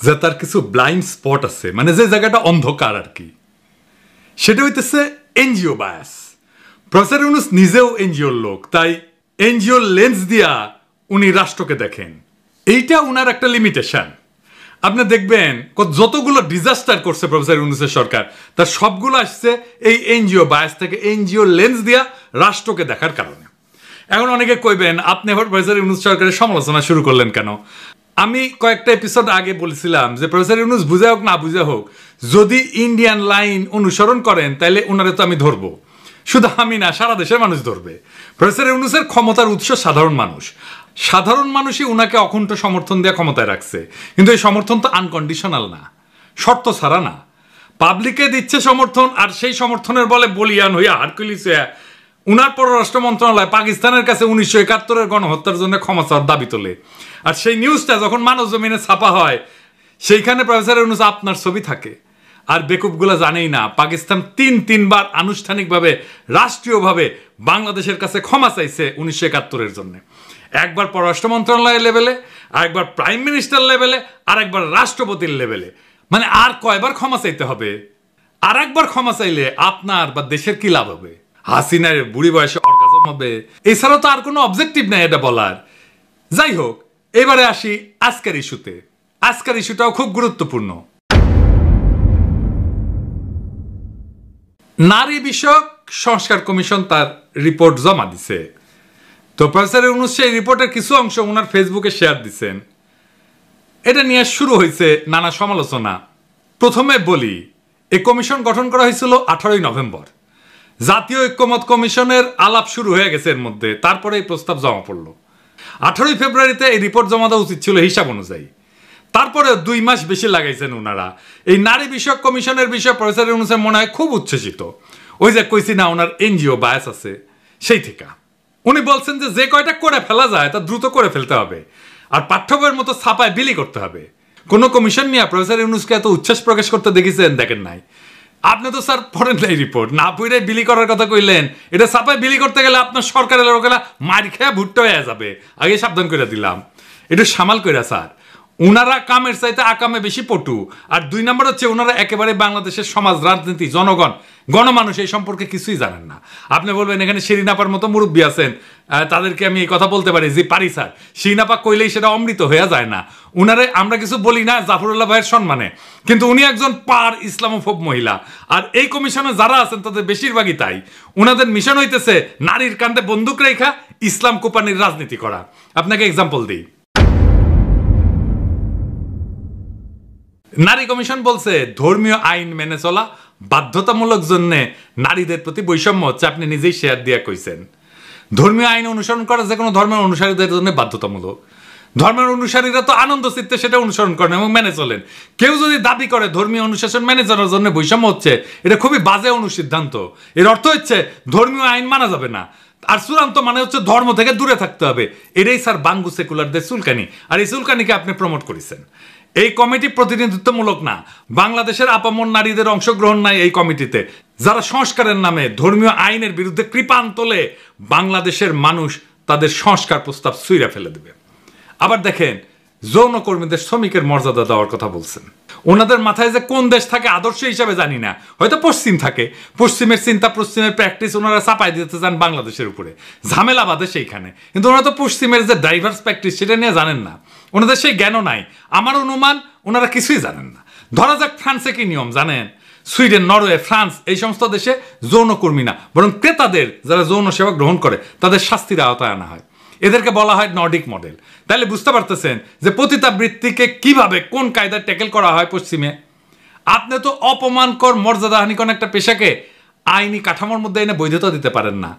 যে তার কিছু ব্লাইন্ড স্পট আছে, মানে যে জায়গাটা অন্ধকার আর কি, সেটা হইতেছে এনজিও বায়াস। প্রফেসর ইউনূস নিজেও এনজিওর লোক, তাই এনজিওর লেন্স দিয়া উনি রাষ্ট্রকে দেখেন। এইটা উনার একটা লিমিটেশন। আপনি দেখবেন যতগুলো ডিজাস্টার করছে প্রফেসর ইউনূসের সরকার, তার সবগুলো আসছে এই এনজিও বায়াস থেকে, এনজিও লেন্স দিয়া রাষ্ট্রকে দেখার কারণে। এখন অনেকে কইবেন আপনি আবার প্রফেসর ইউনূস সরকারের সমালোচনা শুরু করলেন কেন? আমি কয়েকটা এপিসোড আগে বলেছিলাম যে প্রফেসর ইউনূস বুঝে হোক না বুঝে হোক, যদি ইন্ডিয়ান লাইন অনুসরণ করেন তাহলে ওনারে তো আমি ধরবো। শুধু আমি না, সারা দেশের মানুষ ধরবে। প্রফেসর ইউনূসের ক্ষমতার উৎস সাধারণ মানুষ। সাধারণ মানুষই উনাকে অকুণ্ঠ সমর্থন দিয়ে ক্ষমতায় রাখছে, কিন্তু এই সমর্থন তো আনকন্ডিশনাল না, শর্ত ছাড়া না। পাবলিকে দিচ্ছে সমর্থন, আর সেই সমর্থনের বলে বলিয়ান হইয়া হারকুলিস হইয়া উনার পররাষ্ট্র মন্ত্রণালয় পাকিস্তানের কাছে 1971-এর গণহত্যার জন্য ক্ষমা চাওয়ার দাবি তোলে। আর সেই নিউজটা যখন মানব জমিনে ছাপা হয়, সেইখানে প্রফেসর ইউনূস আপনার ছবি থাকে। আর বেকুবগুলা জানেই না পাকিস্তান তিনবার আনুষ্ঠানিকভাবে রাষ্ট্রীয়ভাবে বাংলাদেশের কাছে ক্ষমা চাইছে 1971-এর জন্য। একবার পররাষ্ট্র মন্ত্রণালয়ের লেভেলে, আরেকবার প্রাইম মিনিস্টার লেভেলে, আর একবার রাষ্ট্রপতির লেভেলে। মানে আর কয়বার ক্ষমা চাইতে হবে? আর একবার ক্ষমা চাইলে আপনার বা দেশের কি লাভ হবে? হাসিনার বুড়ি বয়সে অর্গাজম হবে, এছাড়াও তো আর কোনো অবজেক্টিভ নাই এটা বলার। যাই হোক, এবারে আসি আজকের ইস্যুতে। আজকের ইস্যুটাও খুব গুরুত্বপূর্ণ। নারী বিষয়ক সংস্কার কমিশন তার রিপোর্ট জমা দিছে। তো প্রফেসর ইউনূস সেই রিপোর্টের কিছু অংশ ওনার ফেসবুকে শেয়ার দিচ্ছেন। এটা নিয়ে শুরু হয়েছে নানা সমালোচনা। প্রথমে বলি, এই কমিশন গঠন করা হয়েছিল 18ই নভেম্বর। জাতীয় ঐক্যমত কমিশনের আলাপ শুরু হয়ে গেছে এর মধ্যে, তারপরে এই প্রস্তাব জমা পড়ল। 18ই ফেব্রুয়ারিতে এই রিপোর্ট জমা দেওয়া উচিত ছিল হিসাব অনুযায়ী। তারপরে 2 মাস বেশি লাগাইছেন ওনারা। এই নারী বিষয়ক কমিশনের বিষয়ে প্রফেসর ইউনূসের মনে হয় খুব উচ্ছ্বসিত। ওই যে কইছি না ওনার এনজিও বায়াস আছে, সেই থেকে উনি বলছেন যে কয়টা করে ফেলা যায় তা দ্রুত করে ফেলতে হবে, আর পাঠ্য বইয়ের মতো ছাপায় বিলি করতে হবে। কোনো কমিশন নিয়ে প্রফেসর ইউনূসকে এত উচ্ছ্বাস প্রকাশ করতে দেখেছেন? দেখেন নাই। আপনি তো স্যার পড়েন নাই রিপোর্ট, না পড়ে বিলি করার কথা কইলেন। এটা ছাপায় বিলি করতে গেলে আপনার সরকারের লোকেরা মার খেয়ে ভুট্টো হয়ে যাবে, আগে সাবধান করে দিলাম। একটু সামাল কইরা স্যার। উনারা কামের চাইতে আকামে বেশি পটু। আর 2 নম্বর হচ্ছে ওনারা একেবারে বাংলাদেশের সমাজ, রাজনীতি, জনগণ, গণমানুষ এই সম্পর্কে কিছুই জানেন না। আপনি বলবেন এখানে শিরিনাপার মতো মুরব্বী আছেন, তাদেরকে আমি এই কথা বলতে পারি যে পারি স্যার। শিরিনাপা কইলেই সেটা অমৃত হয়ে যায় না। উনারে আমরা কিছু বলি না জাফরুল্লাহ ভাইয়ের সম্মানে, কিন্তু উনি একজন পার ইসলামোফোব মহিলা। আর এই কমিশনে যারা আছেন তাদের বেশিরভাগই তাই। উনাদের মিশন হইতেছে নারীর কান্দে বন্দুক রেখা ইসলাম কোপানির রাজনীতি করা। আপনাকে এক্সাম্পল দিই। নারী কমিশন বলছে ধর্মীয় আইন মেনে চলা বাধ্যতামূলক জন্য নারীদের প্রতি বৈষম্য হচ্ছে। আপনি নিজেই শেয়ার দিয়া কইছেন ধর্মীয় আইন অনুসরণ করা যে কোনো ধর্মের অনুসারীদের জন্য বাধ্যতামূলক। ধর্মের অনুসারীরা তো আনন্দ চিত্তে সেটা অনুসরণ করেন এবং মেনে চলেন। কেউ যদি দাবি করে ধর্মীয় অনুশাসন মেনে চলার জন্য বৈষম্য হচ্ছে, এটা খুবই বাজে অনুসিদ্ধান্ত। এর অর্থ হচ্ছে ধর্মীয় আইন মানা যাবে না, আর চূড়ান্ত মানে হচ্ছে ধর্ম থেকে দূরে থাকতে হবে। এটাই স্যার বাঙ্গু সেকুলারদের চুলকানি, আর এই চুলকানিকে আপনি প্রমোট করেছেন। এই কমিটি প্রতিনিধিত্বমূলক না, বাংলাদেশের আপামর নারীদের অংশগ্রহণ নাই এই কমিটিতে। যারা সংস্কারের নামে ধর্মীয় আইনের বিরুদ্ধে কৃপান তোলে, বাংলাদেশের মানুষ তাদের সংস্কার প্রস্তাব ছুঁড়ে ফেলে দেবে। আবার দেখেন, যৌনকর্মীদের শ্রমিকের মর্যাদা দেওয়ার কথা বলছেন। ওনাদের মাথায় যে কোন দেশ থাকে আদর্শ হিসাবে জানি না, হয়তো পশ্চিম থাকে। পশ্চিমের চিন্তা, পশ্চিমের প্র্যাকটিস ওনারা চাপাই দিতে চান বাংলাদেশের উপরে, ঝামেলা বাদে সেইখানে। কিন্তু ওনারা তো পশ্চিমের যে ডাইভার্স প্র্যাকটিস সেটা নিয়ে জানেন না, ওনাদের সেই জ্ঞানও নাই। আমার অনুমান ওনারা কিছুই জানেন না। ধরা যাক ফ্রান্সে কি নিয়ম জানেন? সুইডেন, নরওয়ে, ফ্রান্স এই সমস্ত দেশে যৌনকর্মী না, বরং ক্রেতাদের যারা যৌন সেবা গ্রহণ করে তাদের শাস্তির আওতায় আনা হয়। এদেরকে বলা হয় নর্ডিক মডেল। তাহলে বুঝতে পারতেছেন যে পতিতাবৃত্তিকে কিভাবে কোন কায়দায় ট্যাকেল করা হয় পশ্চিমে। আপনি তো অপমানকর, মর্যাদাহানিকর একটা পেশাকে আইনি কাঠামোর মধ্যে এনে বৈধতা দিতে পারেন না।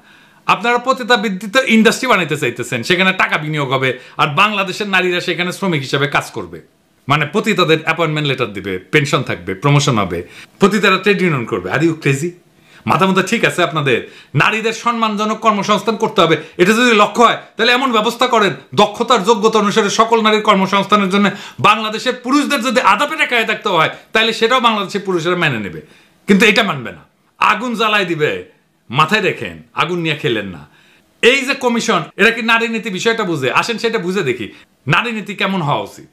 আপনারা পতিতাবৃত্তিতে ইন্ডাস্ট্রি বানাইতে চাইতেছেন, সেখানে টাকা বিনিয়োগ হবে, আর বাংলাদেশের নারীরা সেখানে শ্রমিক হিসেবে কাজ করবে। মানে পতিতাদের অ্যাপয়েন্টমেন্ট লেটার দিবে, পেনশন থাকবে, প্রমোশন হবে, পতিতারা ট্রেড ইউনিয়ন করবে। Are you crazy? মাথা মধ্যে ঠিক আছে আপনাদের? নারীদের সম্মানজনক কর্মসংস্থান করতে হবে, এটা যদি লক্ষ্য হয় তাহলে এমন ব্যবস্থা করেন দক্ষতার যোগ্যতা অনুসারে সকল নারীর কর্মসংস্থানের জন্য বাংলাদেশের পুরুষদের যদি আধা পেটা খায় থাকতে হয় তাহলে সেটাও বাংলাদেশের পুরুষেরা মেনে নেবে। কিন্তু এটা মানবে না, আগুন জ্বালাই দিবে। মাথায় রেখেন, আগুন নিয়ে খেলেন না। এই যে কমিশন, এরা কি নারী নীতি বিষয়টা বুঝে? আসেন সেটা বুঝে দেখি নারী নীতি কেমন হওয়া উচিত।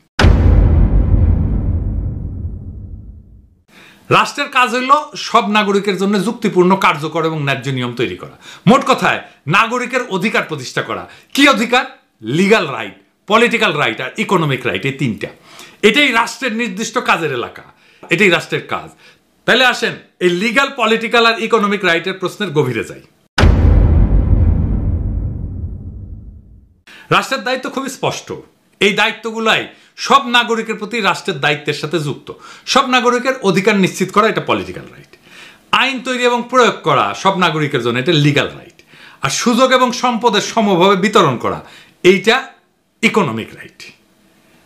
রাষ্ট্রের কাজ হইল সব নাগরিকের জন্য যুক্তিপূর্ণ, কার্যকর এবং ন্যায্য নিয়ম তৈরি করা। মোট কথায় নাগরিকের অধিকার প্রতিষ্ঠা করা। কি অধিকার? লিগাল রাইট, পলিটিক্যাল রাইট আর ইকোনমিক রাইট, এই তিনটা। এটাই রাষ্ট্রের নির্দিষ্ট কাজের এলাকা, এটাই রাষ্ট্রের কাজ। তাহলে আসেন এই লিগাল, পলিটিক্যাল আর ইকোনমিক রাইটের প্রশ্নের গভীরে যাই। রাষ্ট্রের দায়িত্ব খুবই স্পষ্ট। এই দায়িত্বগুলাই সব নাগরিকের প্রতি রাষ্ট্রের দায়িত্বের সাথে যুক্ত। সব নাগরিকের অধিকার নিশ্চিত করা, এটা পলিটিক্যাল রাইট। আইন তৈরি এবং প্রয়োগ করা সব নাগরিকের জন্য, এটা লিগাল রাইট। আর সুযোগ এবং সম্পদের সমভাবে বিতরণ করা, এইটা ইকোনমিক রাইট।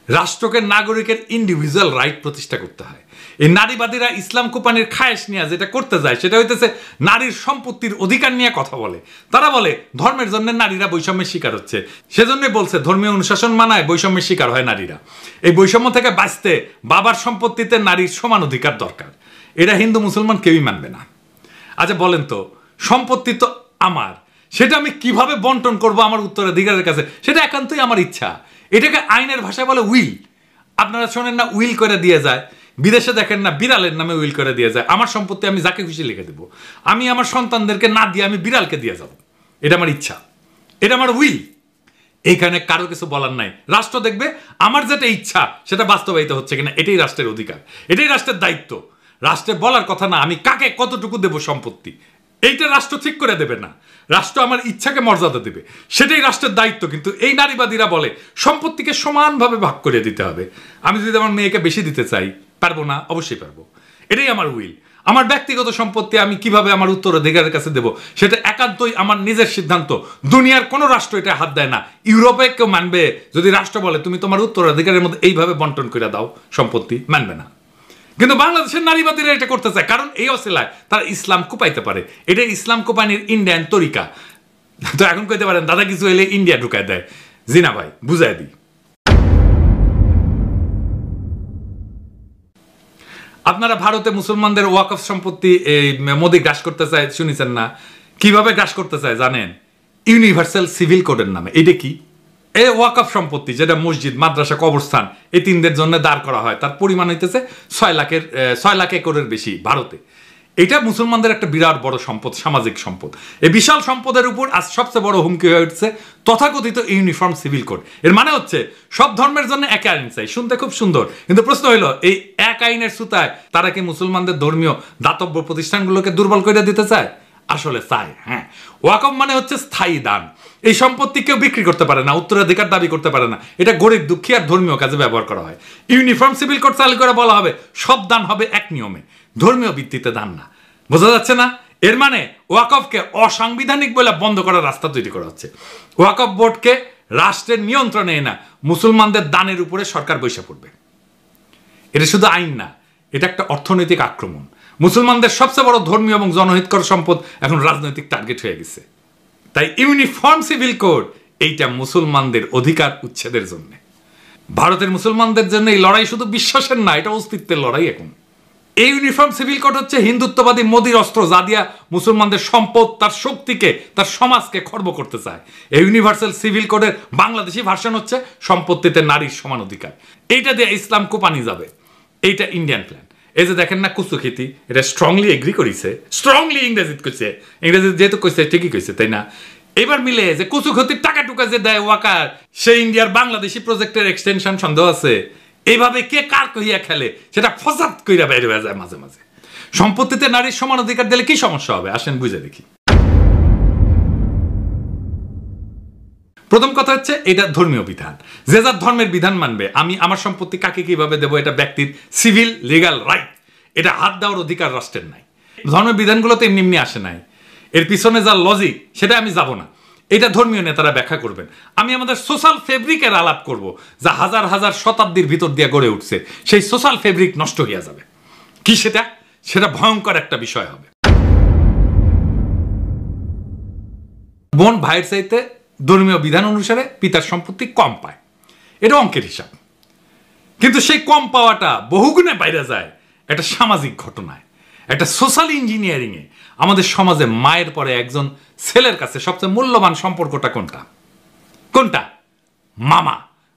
রাষ্ট্রকে নাগরিকের ইন্ডিভিজুয়াল রাইট প্রতিষ্ঠা করতে হয়। এই নারীবাদীরা ইসলাম কোপানির খায়েশ নিয়ে যেটা করতে যায় সেটা হইতেছে নারীর সম্পত্তির অধিকার নিয়ে কথা বলে। তারা বলে ধর্মের জন্য নারীরা বৈষম্যের শিকার হচ্ছে, সেজন্য বলছে ধর্মীয় অনুশাসন মানায় বৈষম্যের শিকার হয় নারীরা। এই বৈষম্য থেকে বাঁচতে বাবার সম্পত্তিতে নারীর সমান অধিকার দরকার। এটা হিন্দু মুসলমান কেউই মানবে না। আচ্ছা বলেন তো, সম্পত্তি তো আমার, সেটা আমি কিভাবে বন্টন করব আমার উত্তরাধিকারের কাছে, সেটা একান্তই আমার ইচ্ছা। এটাকে আইনের ভাষায় বলে উইল। আপনারা শোনেন না উইল করে দিয়ে যায়, বিদেশে দেখেন না বিড়ালের নামে উইল করে দিয়ে যায়। আমার সম্পত্তি আমি যাকে খুশি লিখে দেবো, আমি আমার সন্তানদেরকে না দিয়ে আমি বিড়ালকে দিয়ে যাব। এটা আমার ইচ্ছা, এটা আমার উইল। এইখানে কারো কিছু বলার নাই। রাষ্ট্র দেখবে আমার যেটা ইচ্ছা সেটা বাস্তবায়িত হচ্ছে কিনা, এটাই রাষ্ট্রের অধিকার, এটাই রাষ্ট্রের দায়িত্ব। রাষ্ট্রের বলার কথা না আমি কাকে কতটুকু দেব সম্পত্তি, এইটা রাষ্ট্র ঠিক করে দেবে না। রাষ্ট্র আমার ইচ্ছাকে মর্যাদা দেবে, সেটাই রাষ্ট্রের দায়িত্ব। কিন্তু এই নারীবাদীরা বলে সম্পত্তিকে সমানভাবে ভাগ করে দিতে হবে। আমি যদি আমার মেয়েকে বেশি দিতে চাই, পারবো না? অবশ্যই পারবো। এটাই আমার উইল। আমার ব্যক্তিগত সম্পত্তি আমি কিভাবে আমার উত্তরাধিকারের কাছে দেব, সেটা একান্তই আমার নিজের সিদ্ধান্ত। দুনিয়ার কোনো রাষ্ট্র এটা হাত দেয় না। ইউরোপে কেউ মানবে যদি রাষ্ট্র বলে তুমি তোমার উত্তরাধিকারের মধ্যে এইভাবে বন্টন করে দাও সম্পত্তি? মানবে না। কিন্তু বাংলাদেশের নারীবাদীরা এটা করতে চায়, কারণ এই অসিলায় তারা ইসলাম কোপাইতে পারে। এটা ইসলাম কোপানির ইন্ডিয়ান তরিকা। তো এখন কইতে পারেন দাদা কিছু এলে ইন্ডিয়া ঢুকায় দেয়। জি না ভাই, বুঝাই দিই। আপনারা ভারতে মুসলমানদের ওয়াকফ সম্পত্তি মোদি গ্রাস করতে চায়, শুনেছেন না? কিভাবে গ্রাস করতে চায় জানেন? ইউনিভার্সাল সিভিল কোডের নামে। এটা কি? এই ওয়াকফ সম্পত্তি যেটা মসজিদ, মাদ্রাসা, কবরস্থান এই তিনদের জন্য দাঁড় করা হয়, তার পরিমাণ হইতেছে 6 লাখ একরের বেশি ভারতে। এটা মুসলমানদের একটা বিরাট বড় সম্পদ, সামাজিক সম্পদ। এই বিশাল সম্পদের উপর আজ সবচেয়ে বড় হুমকি হয়ে উঠছে তথাকথিত ইউনিফর্ম সিভিল কোড। এর মানে হচ্ছে সব ধর্মের জন্য এক আইন চাই। শুনতে খুব সুন্দর, কিন্তু প্রশ্ন হইল এই এক আইনের সুতায় তারা কি মুসলমানদের ধর্মীয় দাতব্য প্রতিষ্ঠানগুলোকে দুর্বল করে দিতে চায়? আসলে চায়। হ্যাঁ, ওয়াকফ মানে হচ্ছে স্থায়ী দান। এই সম্পত্তি কেউ বিক্রি করতে পারে না, উত্তরাধিকার দাবি করতে পারে না। এটা গরিব দুঃখী আর ধর্মীয় কাজে ব্যবহার করা হয়। ইউনিফর্ম সিভিল কোড চালু করে বলা হবে সব দান হবে এক নিয়মে, ধর্মীয় ভিত্তিতে দান না। বোঝা যাচ্ছে না? এর মানে ওয়াকফকে অসাংবিধানিক বলে বন্ধ করার রাস্তা তৈরি করা হচ্ছে। ওয়াকফ বোর্ডকে রাষ্ট্রের নিয়ন্ত্রণে না, মুসলমানদের দানের উপরে সরকার বৈশা পড়বে। এটা শুধু আইন না, এটা একটা অর্থনৈতিক আক্রমণ। মুসলমানদের সবচেয়ে বড় ধর্মীয় এবং জনহিতকর সম্পদ এখন রাজনৈতিক টার্গেট হয়ে গেছে। তাই ইউনিফর্ম সিভিল কোড এইটা মুসলমানদের অধিকার উচ্ছেদের জন্য। ভারতের মুসলমানদের জন্য এই লড়াই শুধু বিশ্বাসের না, এটা অস্তিত্বের লড়াই। এখন এই ইউনিফর্ম সিভিল কোড হচ্ছে হিন্দুত্ববাদী মোদির অস্ত্র, যা দিয়া মুসলমানদের সম্পদ, তার শক্তিকে, তার সমাজকে খর্ব করতে চায়। এই ইউনিভার্সাল সিভিল কোডের বাংলাদেশি ভার্সন হচ্ছে সম্পত্তিতে নারীর সমান অধিকার। এইটা দিয়ে ইসলাম কোপানি যাবে। এইটা ইন্ডিয়ান প্ল্যান। এই যে দেখেন না কুচুখিতি, এটা স্ট্রংলি এগ্রি করেছে, স্ট্রংলি ইংরেজিত কইছে। ইংরেজি যেহেতু কইছে ঠিকই কইছে, তাই না? এবার মিলে যে কুচুখিতির টাকা টুকা যে দেয় ওয়াকার, সে ইন্ডিয়ার বাংলাদেশি প্রজেক্টের এক্সটেনশন সন্দেহ আছে। এইভাবে কে কার কইয়া খেলে সেটা ফসাদ কইরা বাইরে হয়ে যায় মাঝে মাঝে। সম্পত্তিতে নারীর সমান অধিকার দিলে কি সমস্যা হবে? আসেন বুঝে দেখি। প্রথম কথা হচ্ছে এটা ধর্মীয় বিধান। যে যার ধর্মের বিধান মানবে। আমি আমার সম্পত্তি কাকে কিভাবে দেবো এটা ব্যক্তির সিভিল লিগাল রাইট। এটা হাত দেওয়ার অধিকার রাষ্ট্রের নাই। ধর্মের বিধানগুলো তো এমনি এমনি আসে নাই, এর পিছনে যা লজিক সেটা আমি যাব না। এটা ধর্মীয় নেতারা ব্যাখ্যা করবেন। আমি আমাদের সোশ্যাল ফেব্রিকের আলাপ করব, যা হাজার হাজার শতাব্দীর ভিতর দিয়ে গড়ে উঠছে। সেই সোশ্যাল ফেব্রিক নষ্ট হয়ে যাবে। কি সেটা? সেটা ভয়ঙ্কর একটা বিষয় হবে। বোন ভাইয়ের চাইতে ধর্মীয় বিধান অনুসারে পিতার সম্পত্তি কম পায়, এটা অঙ্কের হিসাব। কিন্তু সেই কম পাওয়াটা বহুগুণে বাইরে যায় একটা সামাজিক ঘটনায়, একটা সোশ্যাল ইঞ্জিনিয়ারিংয়ে। আমাদের সমাজে মায়ের পরে একজন ছেলের কাছে সবচেয়ে মূল্যবান সম্পর্কটা কোনটা? কোনটা? মামা।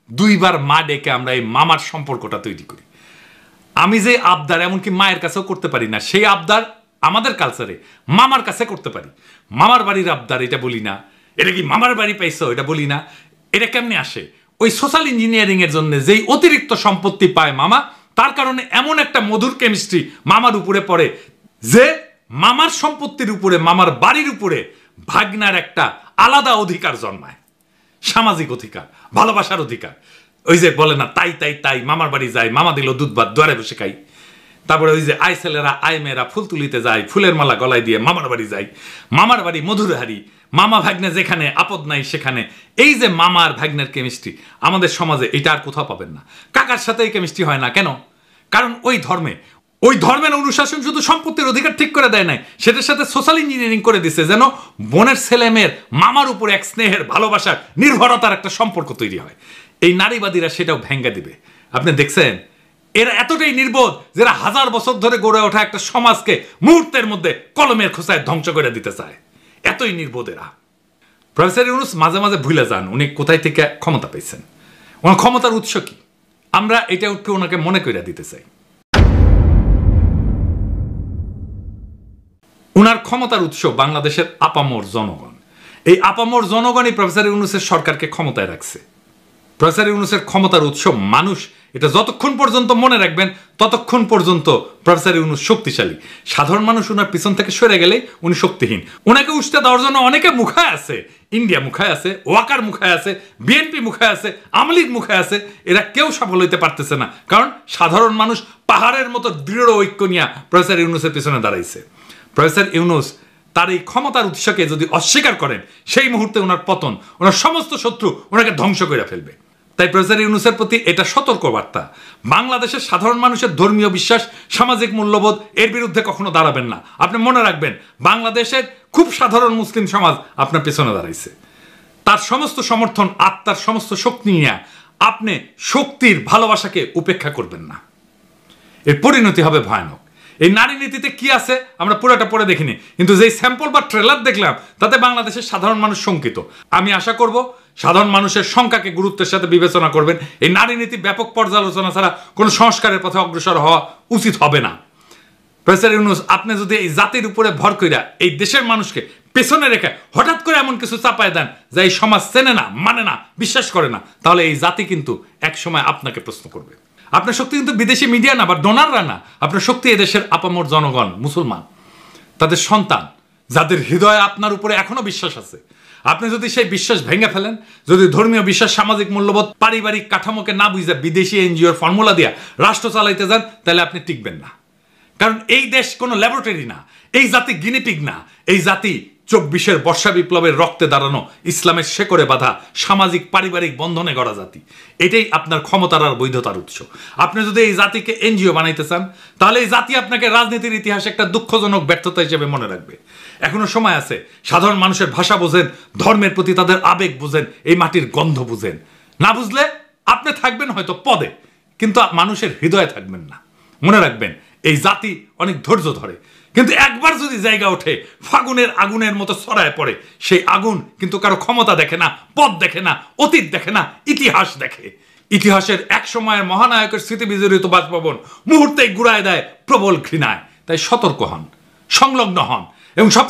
দুইবার মা ডেকে আমরা এই মামার সম্পর্কটা তৈরি করি। আমি যে আবদার এমনকি মায়ের কাছেও করতে পারি না, সেই আবদার আমাদের কালচারে মামার কাছে করতে পারি। মামার বাড়ির আবদার এটা বলি না, এটা কি মামার বাড়ি পাইছো এটা বলি না। এটা কেমনে আসে? ওই সোশ্যাল ইঞ্জিনিয়ারিং এর জন্য যেই অতিরিক্ত সম্পত্তি পায় মামা, তার কারণে এমন একটা মধুর কেমিস্ট্রি মামার উপরে পড়ে যে মামার সম্পত্তির উপরে, মামার বাড়ির উপরে ভাগনার একটা আলাদা অধিকার জন্মায়, সামাজিক অধিকার, ভালোবাসার অধিকার। ওই যে বলে না তাই তাই তাই, মামার বাড়ি যাই, মামা দিল দুধ ভাত দুয়ারে বসে খাই। তারপরে ওই যে আই ছেলেরা আই মেয়েরা ফুল তুলিতে যায়, ফুলের মালা গলায় দিয়ে মামার বাড়ি যায়, মামার বাড়ি মধুরহারি, মামা ভাগ্নে যেখানে আপদ নাই সেখানে। এই যে মামার ভাগ্নের কেমিস্ট্রি আমাদের সমাজে এটা আর কোথাও পাবেন না। কাকার সাথে এই কেমিস্ট্রি হয় না কেন? কারণ ওই ধর্মের অনুশাসন শুধু সম্পত্তির অধিকার ঠিক করে দেয় নাই, সেটার সাথে সোশ্যাল ইঞ্জিনিয়ারিং করে দিচ্ছে যেন বোনের ছেলে মেয়ের মামার উপর এক স্নেহের, ভালোবাসার, নির্ভরতার একটা সম্পর্ক তৈরি হয়। এই নারীবাদীরা সেটাও ভেঙ্গে দিবে। আপনি দেখছেন এরা এতটাই নির্বোধ যারা 1000 বছর ধরে গড়ে ওঠা একটা সমাজকে মুহূর্তের মধ্যে কলমের খোসায় ধ্বংস করে দিতে চায়। এতই নির্বোধ এরা। প্রফেসর ইউনূস মাঝে মাঝে ভুলে যান উনি কোথায় থেকে ক্ষমতা পাইছেন, ওনার ক্ষমতার উৎস কি। আমরা এটা একটু ওনাকে মনে করে দিতে চাই। উনার ক্ষমতার উৎস বাংলাদেশের আপামর জনগণ। এই আপামর জনগণই প্রফেসর ইউনূসের সরকারকে ক্ষমতায় রাখছে। প্রফেসর ইউনূসের ক্ষমতার উৎস মানুষ, এটা যতক্ষণ পর্যন্ত মনে রাখবেন ততক্ষণ পর্যন্ত প্রফেসর ইউনূস শক্তিশালী। সাধারণ মানুষ উনার পিছন থেকে সরে গেলেই উনি শক্তিহীন। উনাকে উষ্ঠে দেওয়ার জন্য অনেকে মুখায় আছে, ইন্ডিয়া মুখায় আছে, ওয়াকার মুখায় আছে, বিএনপি মুখায় আছে, আওয়ামী লীগ মুখায় আছে। এরা কেউ সফল হইতে পারতেছে না, কারণ সাধারণ মানুষ পাহাড়ের মতো দৃঢ় ঐক্য নিয়ে প্রফেসর ইউনূসের পিছনে দাঁড়াইছে। প্রফেসর ইউনূস তার এই ক্ষমতার উৎসকে যদি অস্বীকার করেন, সেই মুহূর্তে ওনার পতন, ওনার সমস্ত শত্রু ওনাকে ধ্বংস করে ফেলবে। তাই প্রফেসর ইউনূসের প্রতি এটা সতর্ক বার্তা। বাংলাদেশের সাধারণ মানুষের ধর্মীয় বিশ্বাস, সামাজিক মূল্যবোধ এর বিরুদ্ধে কখনো দাঁড়াবেন না। আপনি মনে রাখবেন বাংলাদেশের খুব সাধারণ মুসলিম সমাজ আপনার পেছনে দাঁড়াইছে। তার সমস্ত সমর্থন, আত্মার সমস্ত শক্তি নিয়ে আপনি শক্তির ভালোবাসাকে উপেক্ষা করবেন না। এর পরিণতি হবে ভয়ানক। এই নারী নীতিতে কি আছে আমরা পুরোটা পড়ে দেখিনি, কিন্তু যেই স্যাম্পল বা ট্রেলার দেখলাম তাতে বাংলাদেশের সাধারণ মানুষ শঙ্কিত। আমি আশা করব সাধারণ মানুষের সংখ্যাকে গুরুত্বের সাথে বিবেচনা করবেন। এই নারী নীতি ব্যাপক পর্যালোচনা ছাড়া কোনো সংস্কারের পথে অগ্রসর হওয়া উচিত হবে না। প্রফেসর ইউনূস আপনি যদি এই জাতির উপরে ভর কইরা এই দেশের মানুষকে পেছনে রেখে হঠাৎ করে এমন কিছু চাপায় দেন যা এই সমাজ চেনে না, মানে না, বিশ্বাস করে না, তাহলে এই জাতি কিন্তু এক সময় আপনাকে প্রশ্ন করবে। আপনার শক্তি কিন্তু বিদেশি মিডিয়া না বা ডোনাররা না, আপনার শক্তি এদেশের আপামর জনগণ, মুসলমান, তাদের সন্তান, যাদের হৃদয়ে আপনার উপরে এখনো বিশ্বাস আছে। আপনি যদি সেই বিশ্বাস ভেঙে ফেলেন, যদি ধর্মীয় বিশ্বাস, সামাজিক মূল্যবোধ, পারিবারিক কাঠামোকে না বুঝে বিদেশি এনজিওর ফর্মুলা দিয়া রাষ্ট্র চালাইতে যান, তাহলে আপনি টিকবেন না। কারণ এই দেশ কোনো ল্যাবরেটরি না, এই জাতি গিনিপিগ না। এই জাতি 24-এর বর্ষা বিপ্লবের রক্তে দাঁড়ানো, ইসলামের শেকড়ে বাঁধা, সামাজিক পারিবারিক বন্ধনে গড়া জাতি। এটাই আপনার ক্ষমতার আর বৈধতার উৎস। আপনি যদি এই জাতিকে এনজিও বানাইতে চান, তাহলে এই জাতি আপনাকে রাজনীতির ইতিহাসে একটা দুঃখজনক ব্যর্থতা হিসেবে মনে রাখবে। এখনো সময় আছে। সাধারণ মানুষের ভাষা বোঝেন, ধর্মের প্রতি তাদের আবেগ বুঝেন, এই মাটির গন্ধ বুঝেন। না বুঝলে আপনি থাকবেন হয়তো পদে, কিন্তু মানুষের হৃদয়ে থাকবেন না। মনে রাখবেন এই জাতি অনেক ধৈর্য ধরে, কিন্তু একবার যদি জায়গা ওঠে ফাগুনের আগুনের মতো ছড়ায় পড়ে, সেই আগুন কিন্তু কারো ক্ষমতা দেখে না, পদ দেখে না, অতীত দেখে না, ইতিহাস দেখে। ইতিহাসের এক সময়ের মহানায়কের স্মৃতি বিজড়িত বাসভবন মুহূর্তেই গুড়ায় দেয় প্রবল ঘৃণায়। তাই সতর্ক হন, সংলগ্ন হন এবং